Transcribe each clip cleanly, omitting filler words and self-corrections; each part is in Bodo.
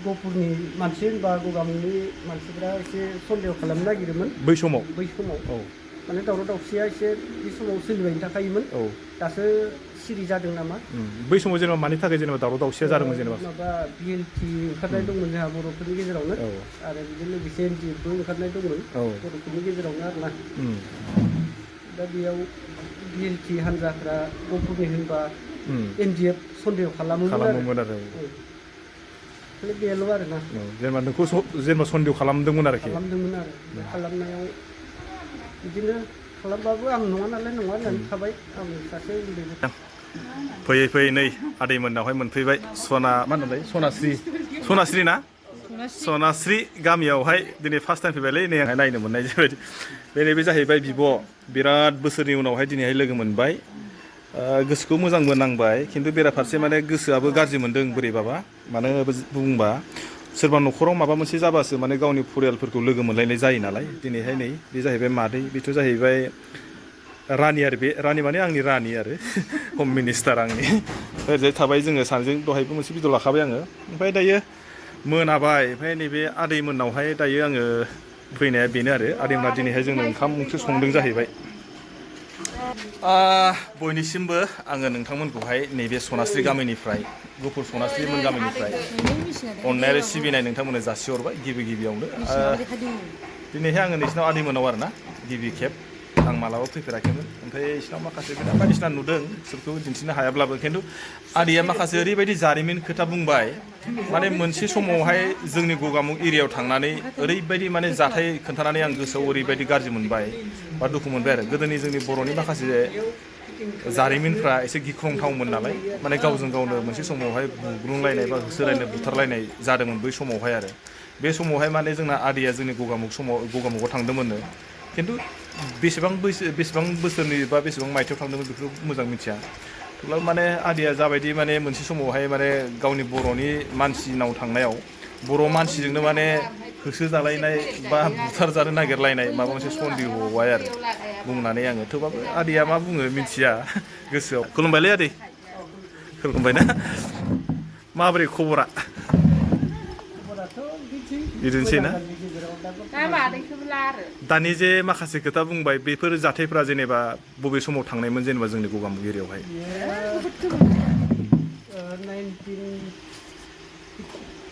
गहपुरनि मानसि बा गगामुगनि मानसिफ्रा एसे सन्देह खालामनो नागिरोमोन बै समाव औ माने दावराव दावसिया एसे बे समाव सोलिबाय थाखायोमोन औ दासो सिरि जादों नामा बै समाव जेनेबा मानि थाखाय जेनेबा दावराव दावसिया जादोंमोन जेनेबा माबा बिएलटि ओंखारनाय दंमोन जोंहा बर'फोरनि गेजेरावनो आरो बेजों लोगोसे एनडिएफबो ओंखारनाय दंमोन बर'फोरनि गेजेरावनो आरोना दा बेयाव बिएलटि हान्जाफ्रा गहपुरनि होनबा एनडिएफ सन्देह खालामोमोन आरो बेल' आरोना जेनेबा नोंखौ जेनेबा सन्देह खालामदोंमोन आरो खालामनायाव बिदिनो खालामबाबो आं नङा नालाय नङा होननानै थाबाय आं सासे उन्दै फैयै फैयै नै आदैमोननावहाय मोनफैबाय मा होनोमोनलाय सनास्रि ना सनास्रि गामियावहाय दिनै फार्स्ट टाइम फैबायलै नै आंहाय नायनो मोननाय जाबाय बे जाहैबाय बिब' बिराद बोसोरनि उनावहाय दिनैहाय लोगो मोनबाय गोसोखौ मोजांबो नांबाय खिन्थु बेराफारसे माने गोसोआबो गाज्रि मोनदों बोरैबाबा मानो बुंबा सोरबा न'खराव माबा मोनसे जाबासो माने गावनि फरियालफोरखौ लोगो मोनलायनाय जायो नालाय दिनैहाय नै बे जाहैबाय मादै बेथ' जाहैबाय रानि आरो बे रानि माने आंनि रानि आरो हम मिनिस्टार आंनि ओरैजाय थाबाय जोङो सानैजों दहायबो मोनसे भिडिअ लाखाबाय आङो ओमफ्राय दायो मोनाबाय ओमफ्राय नैबे आदैमोननावहाय दायो आङो फैनाया बेनो आरो आदैमोना दिनैहाय जोंनो ओंखाम ओंख्रि संदों जाहैबाय बयनिसिमबो आङो नोंथांमोनखौहाय नैबे सनास्रि गामिनिफ्राय गहपुर सनास्रिमोन गामिनिफ्राय अननाय आरो सिबिनाय नोंथांमोननो जासिहरबाय गिबियावनो दिनैहाय आङो नोंसिनाव आदैमोनाव आरोना गिबि खेब आं मालाबा फैफेराखैमोन ओमफ्राय बिसिनाव माखासे बायदिसिना नुदों बिसोरखौ दिन्थिनो हायाब्लाबो खिन्थु आदैया माखासे ओरैबायदि जारिमिन खोथा बुंबाय माने मोनसे समावहाय जोंनि गगामुग एरियायाव थांनानै ओरैबायदि माने जाथाय खोन्थानानै आं गोसोआव ओरैबायदि गाज्रि मोनबाय बा दुखु मोनबाय आरो गोदोनि जोंनि बर'नि माखासे जारिमिनफ्रा एसे गिख्रंथावमोन नालाय माने गावजों गावनो मोनसे समावहाय बुग्लुंलायनाय बा होसोलायनाय बुथारलायनाय जादोंमोन बै समावहाय आरो बे समावहाय माने जोंना आदैया जोंनि गगामुगआव थांदोंमोननो खिन्थु बेसेबां बोसोरनि बा बेसेबां मायथाइयाव थांदोंमोन बेखौ मोजां मिथिया थेवब्लाबो माने आदैया जाबायदि माने मोनसे समावहाय माने गावनि बर'नि मानसिनाव थांनायाव बर' मानसिजोंनो माने होसो जालायनाय बा बुथारजानो नागिरलायनाय माबा मोनसे सन्देहबाय आरो बुंनानै आङो थेवबाबो आदैया मा बुङो मिथिया गोसोआव खुलुमबायलै आदै खुलुमबाय ना माबोरै खबरा बिदिनोसै ना दानि जे माखासे खोथा बुंबाय बेफोर जाथायफ्रा जेनेबा बबे समाव थांनायमोन जेनेबा जोंनि गगामुग एरियायावहाय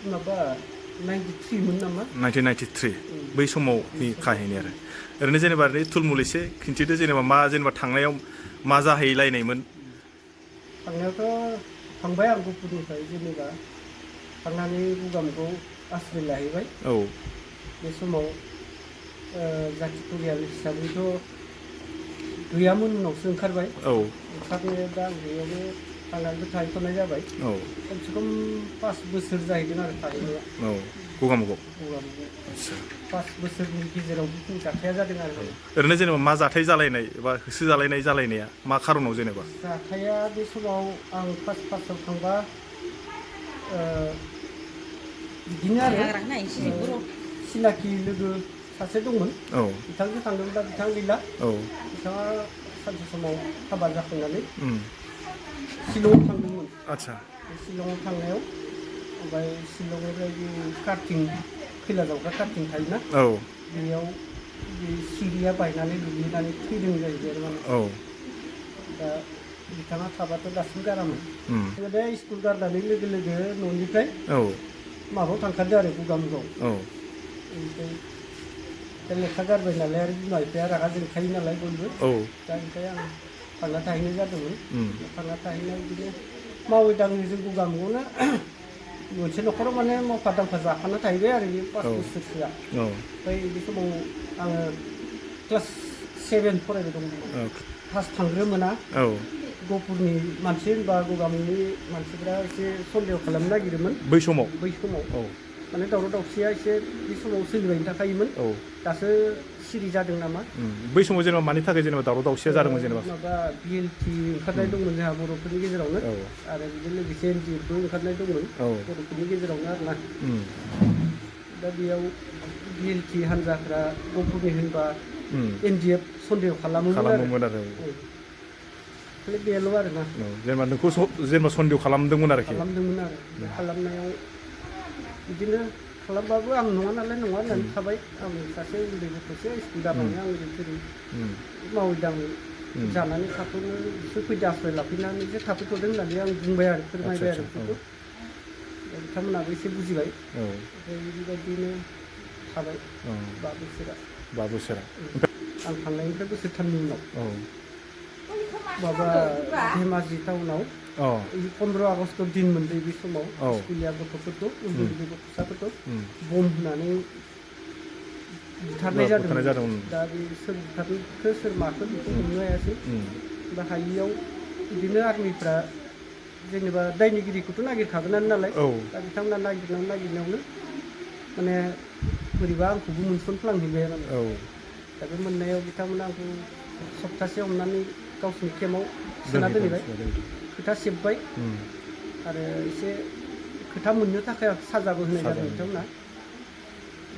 1993 बै समावनि काहिनि आरो ओरैनो जेनेबा थुलमुल एसे खिन्थिदो जेनेबा मा जेनेबा थांनायाव मा जाहैलायनायमोन थांनायावथ' थांबाय आं गहपुरनिफ्राय जेनेबा थांनानै गगामुगआव आश्रय लाहैबाय बे समाव जाथि फरियाल हिसाबैथ' गैयामोन उनावसो ओंखारबाय ओंखारनाया दा आं बेयावनो थांनानैबो थाहैथ'नाय जाबाय खमसे खम 5 बोसोर जाहैदों आरो थाहैनाया गगामुगआव 5 बोसोरनि गेजेराव बेखिनि जाथाया जादों आरो ओरैनो जेनेबा मा जाथाय जालायनाय एबा होसो जालायनाया मा खारनाव जेनेबा जाथाया बे समाव आं फार्स्टआव थांबा बिदिनो आरो सिनाखि लोगो सासे दंमोन बिथांजों थांदोंमोन दा बिथां गैला बिथाङा सानसे समाव हाबा जाखांनानै शिलंआव थांदोंमोन शिलंआव थांनायाव ओमफ्राय शिलंनिफ्राय बे कार्टिं खैला जावग्रा कार्टिं थायोना बेयाव बे सिरिया बायनानै गोग्लैनानै थैदों जाहैबाय आरो माने दा बिथाङा थाबाथ' दासिम गारामोन दा स्कुल गारनानै लोगो न'निफ्राय माबायाव थांखादों आरो गगामुगआव ओमफ्राय दा लेखा गारबाय नालाय आरो बिमा बिफाया रागा जोंखायो नालाय बयबो दा ओमफ्राय आं थांना थाहैनाय जादोंमोन थांना थाहैनाय बिदिनो मावै दाङै जों गगामुगआवनो मोनसे न'खराव माने मावफा दांफा जाफाना थाहैबाय आरो बे 5 बोसोरसोआ ओमफ्राय बे समाव आङो क्लास 7 फरायबाय दंमोन फार्स्ट थांग्रो मोना गहपुरनि मानसि बा गगामुगनि मानसिफ्रा एसे सन्देह खालामनो नागिरोमोन बै समाव माने दावराव दावसिया एसे बे समाव सोलिबाय थाखायोमोन दासो सिरि जादों नामा बै समाव जेनेबा मानि थाखाय जेनेबा दावराव दावसिया जादोंमोन जेनेबा माबा बिएलटि ओंखारनाय दंमोन जोंहा बर'फोरनि गेजेरावनो आरो बेजों लोगोसे एनडिएफबो ओंखारनाय दंमोन बर'फोरनि गेजेरावनो आरोना दा बेयाव बिएलटि हान्जाफ्रा गहपुरनि होनबा एनडिएफ सन्देह खालामोमोन आरो बेल' आरोना जेनेबा नोंखौ जेनेबा सन्देह खालामदोंमोन आरो खालामनायाव बिदिनो खालामबाबो आं नङा नालाय नङा होननानै थाबाय आं सासे उन्दै गथ'सो स्कुल गारनानै आं ओरै मावै दाङै जानानै थाथ'नो बिसोर फैदो आश्रय लाफैनानैसो थाफैथ'दों होननानै आं बुंबाय आरो फोरमायबाय आरो बिसोरखौ बिथांमोनाबो एसे बुजिबाय ओमफ्राय बेबायदिनो थाबाय 5 बोसोरा आं थांनायनिफ्राय बोसोरथामनि उनाव माबा धेमाजि टाउनाव 15 आगस्ट दिनमोन बे समाव स्कुलिया गथ'फोरखौ उन्दै उन्दै गथ'साफोरखौ बम होनानै बुथारनाय जादोंमोन दा बे सोर बुथारखो सोर माखो बेखौ हमनो हायासै दा हायियाव बिदिनो आर्मिफ्रा जेनेबा दायनिगिरिखौथ' नागिरखागोनानो नालाय दा बिथांमोना नागिरनायावनो माने बोरैबा आंखौबो मोनसनफ्लांहैबाय माने दा बे मोननायाव बिथांमोना आंखौ सप्तासे हमनानै गावसिनि केम्पआव सोना दोनहैबाय खोथा सेबबाय आरो एसे खोथा मोननो थाखाय साजाबो होनाय जादों बिथांमोना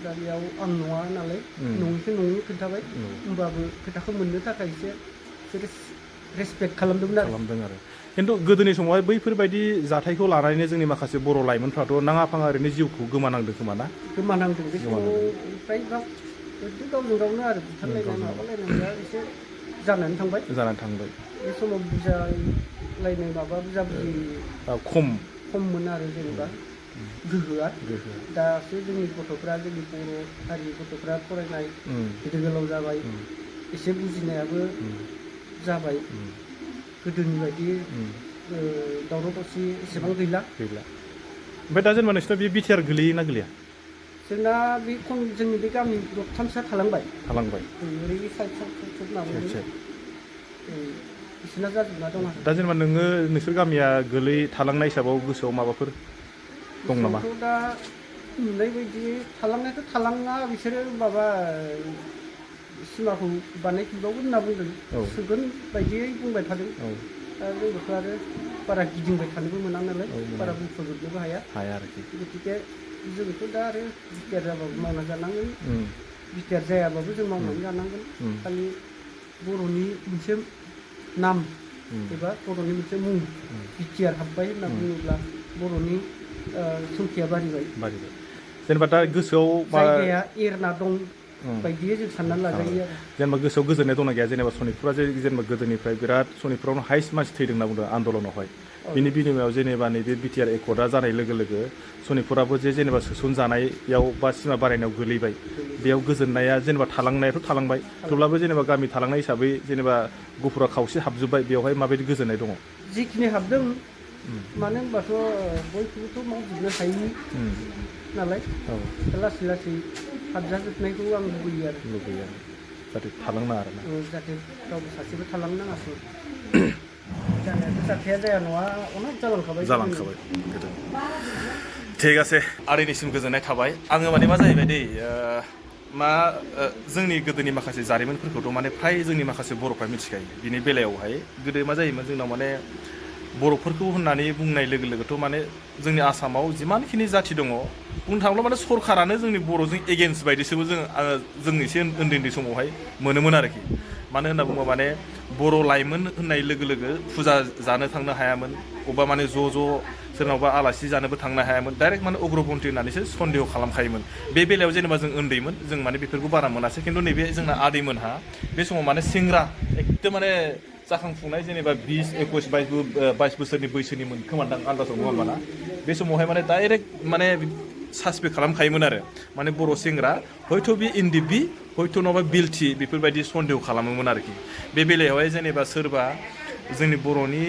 दा बेयाव आं नङा नालाय नङिखौ नङि खोन्थाबाय होमबाबो खोथाखौ मोननो थाखाय एसे रेसपेक्ट खालामदोंमोन आरो खिन्थु गोदोनि समावहाय बैफोरबायदि जाथायखौ लानानैनो जोंनि माखासे बर' लाइमोनफ्राथ' नाङा फाङा ओरैनो जिउखौ गोमानांदों खोमा ना गोमानांदों बे समाव फ्राय गावजों गावनो आरो बुथारलायनाय माबालायनाया एसे जानानै थांबाय बे समाव बुजायलायनाय माबा बुजाबुजि खममोन आरो जेनेबा गोहोआ दासो जोंनि गथ'फ्रा जोंनि बर' हारिनि गथ'फ्रा फरायनाय गिदिर गोलाव जाबाय एसे बुजिनायाबो जाबाय गोदोनि बायदि दावराव दावसि एसेबां गैला ओमफ्राय दा जेनेबा नोंसिना बे बिटिआर गोलैयोना गोलैया जोंना बे जोंनि बे गामि दरथामसोआ थालांबाय ओरै साइड माबानानै बिसोरना जाजोबना दं आरो दा जेनेबा नोङो नोंसोर गामिया थालांनाय हिसाबाव गोसोआव माबाफोर दं नामा दा नुनाय बायदि थालांनायाथ' थालाङा बिसोरो माबा सिमाखौ बानायफिनबावगोन होनना बुंदों सोगोन बायदियै बुंबाय थादों दा जोंबोथ' आरो बारा गिदिंबाय थानोबो मोना नालाय बारा बुंफोरजोबनोबो हाया आरोखि गथिखे जोंथ' दा आरो बिटिआर जाबाबो मावना जानांगोन बिटिआर जायाबाबो जों मावनानै जानांगोन खालि बर'नि मोनसे नाम एबा बर'नि मोनसे मुं बिटिआर हाबबाय होनना बुङोब्ला बर'नि संख्या बारिबाय जेनेबा दा गोसोआव जायगाया एरना दं बायदियै जों साननानै लाजायो आरो जेनेबा गोसोआव गोजोननाय दंना गैया जेनेबा सनितपुरा जेनेबा गोदोनिफ्राय बिराद सनितपुरावनो हाइस्ट मानसि थैदों होनना बुंदों आन्दलनावहाय बिनि बिनिमयाव जेनेबा नैबे बिटिआर एकर्डआ जानाय लोगो लोगो सनितपुराबो जेनेबा सोसनजानायाव बा सिमा बारायनायाव गोलैबाय बेयाव गोजोननाया जेनेबा थालांनायाथ' थालांबाय थेवब्लाबो जेनेबा गामि थालांनाय हिसाबै जेनेबा गुफुरा खावसे हाबजोब्बाय बेवहाय माबायदि गोजोननाय दङ जिखिनि हाबदों मानो होनबाथ' बयखौबोथ' मावजोबनो हायि नालाय लासै लासै हाबजाजोबनायखौ आं लुबैयो आरो जाहाथे थालांना आरोना जाहाथे रावबो सासेबो थालांनो नाङासै जानायाथ' जाथाया जाया नङा अनेक जालांखाबाय गोदो ঠিক আছে आदैनिसिम गोजोननाय थाबाय आङो माने मा जाहैबाय दै जोंनि गोदोनि माखासे जारिमिनफोरखौथ' माने फ्राय जोंनि माखासे बर'फ्रा मिथिखायो बिनि बेलायावहाय गोदो मा जायोमोन जोंनाव माने बर'फोरखौ होननानै बुंनाय लोगो लोगोथ' माने जोंनि आसामाव जिमानखिनि जाथि दङ बुंनो थाङोब्ला माने सरकारानो जोंनि बर'जों एगेन्स्ट बायदिसोबो जों एसे उन्दै उन्दै समावहाय मोनोमोन आरोखि मानो होनना बुङोबा माने बर' लाइमोन होननाय लोगो लोगो फुजा जानो थांनो हायामोन अबा माने ज' सोरनावबा आलासि जानोबो थांनो हायामोन डाइरेक्ट माने उग्रपन्थी होननानैसो सन्देह खालामखायोमोन बे बेलायाव जेनेबा जों उन्दैमोन जों माने बेफोरखौ बारा मोनासै खिन्थु नैबे जोंना आदैमोनहा बे समाव माने सेंग्रा एकदम माने जाखांफुनाय जेनेबा 20-21 बोसोरनि बैसोनिमोन खोमादां आन्दाजाव नङा होमबा ना बे समावहाय माने डाइरेक्ट माने सासपेक्ट खालामखायोमोन आरो माने बर' सेंग्रा हयथ' बे इन्दिबि हयथ' नङाबा बिलथि बेफोरबायदि सन्देह खालामोमोन आरोखि बे बेलायावहाय जेनेबा सोरबा जोंनि बर'नि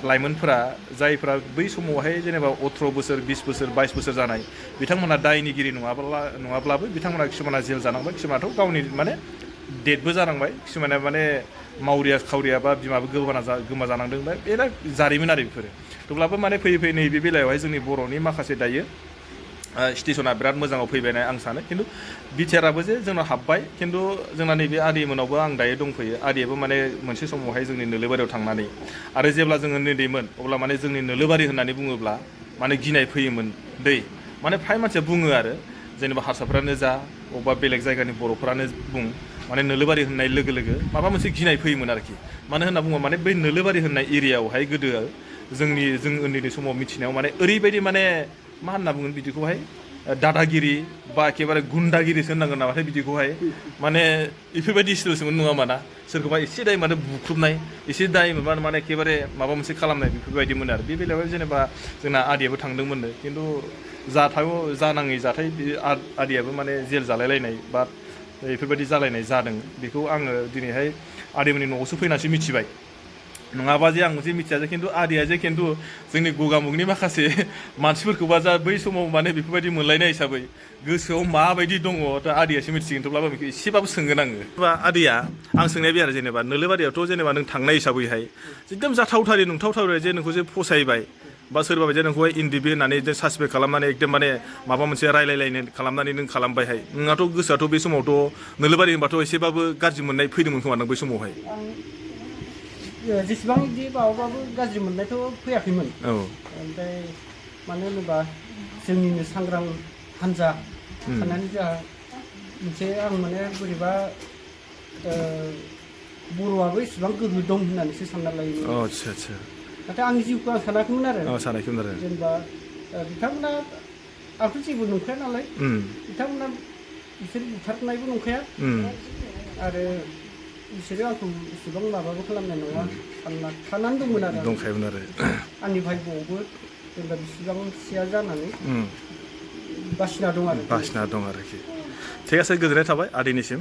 लाइमोनफोरा जायफ्रा बै समावहाय जेनेबा 18 बोसोर 20 बोसोर 22 बोसोर जानाय बिथांमोना दायनिगिरि नङाब्लाबो बिथांमोना किसुमाना जेल जानांबाय किसुमानाथ' गावनि माने डेटबो जानांबाय किसुमाना माने मावरिया खावरिया बा बिमाबो गोमा जानांदों बा बिराद जारिमिन आरो बेफोरो थेवब्लाबो माने फैयै नैबे बेलायावहाय जोंनि बर'नि माखासे दायो स्टेसना बिराद मोजाङाव फैबायना आं सानो खिन्थु बिटिआराबो जे जोंनाव हाबबाय खिन्थु जोंना नैबे आदैमोनावबो आं दायो दंफैयो आदैयाबो माने मोनसे समावहाय जोंनि नोलोबारियाव थांनानै आरो जेब्ला जोङो उन्दैमोन अब्ला माने जोंनि नोलोबारि होननानै बुङोब्ला माने गिनाय फैयोमोन दै माने फ्राय मानसिया बुङो आरो जेनेबा हारसाफ्रानो जा अबेबा बेलेग जायगानि बर'फ्रानो बुं माने नोलोबारि होननाय लोगो लोगो माबा मोनसे गिनाय फैयोमोन आरोखि मानो होनना बुङोबा माने बै नोलोबारि होननाय एरियायावहाय गोदो जों उन्दैनि समाव मिथिनायाव माने ओरैबायदि माने मा होनना बुङो बिदिखौहाय दादागिरि बा एखेबारे गुन्दागिरिसो होननांगोन नामाथाय बिदिखौहाय माने बेफोरबायदि स्टाइलसोमोन नङा होमबा ना सोरखौबा एसे दाय माने बुख्रुबनाय एसे दाय माने एखेबारे माबा मोनसे खालामनाय बेफोरबायदिमोन आरो बे बेलायाव जेनेबा जोंना आदैयाबो थांदोंमोननो खिन्थु जानाङै जाथाय आदैयाबो माने जेल जालायलायनाय बा बेफोरबायदि जालायनाय जादों बेखौ आङो दिनैहाय आदैमोननि न'आवसो फैनानैसो मिथिबाय नङाबा जे आं मोनसे मिथिया जे खिन्थु आदैया जे खिन्थु जोंनि गगामुगनि माखासे मानसिफोरखौबा जा बै समाव माने बेफोरबायदि मोनलायनाय हिसाबै गोसोआव माबायदि दङ दा आदैयासो मिथिगोन थेवब्लाबो बेखौ एसेबाबो सोंगोन आङो बा आदैया आं सोंनाय बे आरो जेनेबा नोलोबारियावथ' जेनेबा नों थांनाय हिसाबैहाय एकदम जाथावथारै नंथावथारै जे नोंखौ जे फसायबाय बा सोरबा बायदिया नोंखौहाय इनडिबि होननानै सासपेक्ट खालामनानै एकदम माने माबा मोनसे रायलायलायनो खालामनानै नों खालामबायहाय नोंहाथ' गोसोआथ' बे समावथ' नोलोबारि होनबाथ' एसेबाबो गाज्रि मोननाय फैदोंमोन खोमा नों बै समावहाय जेसेबां बिदि माबाबाबो गाज्रि मोननायथ' फैयाखैमोन ओमफ्राय मानो होनोबा जोंनिनो सांग्रां हान्जा साननानै जोंहा मोनसे आं माने बोरैबा बर'आबो इसेबां गोहो दं होननानैसो सानना लायोमोन आच्छा आच्छा नाथाय आंनि जिउखौ आं सानाखैमोन आरो जेनेबा बिथांमोना आंथ' जेबो नंखाया नालाय बिथांमोना बिसोर बुथारनायबो नंखाया आरो बिसोरो आंखौ इसेबां माबाबो खालामनाय नङा साननानै दंमोन आरो दंखायोमोन आरो आंनि भाग्यआवबो जेनेबा बिसिबांसिया जानानै बासिना दं आरोखि थिग আছে गोजोननाय थाबाय आदैनिसिम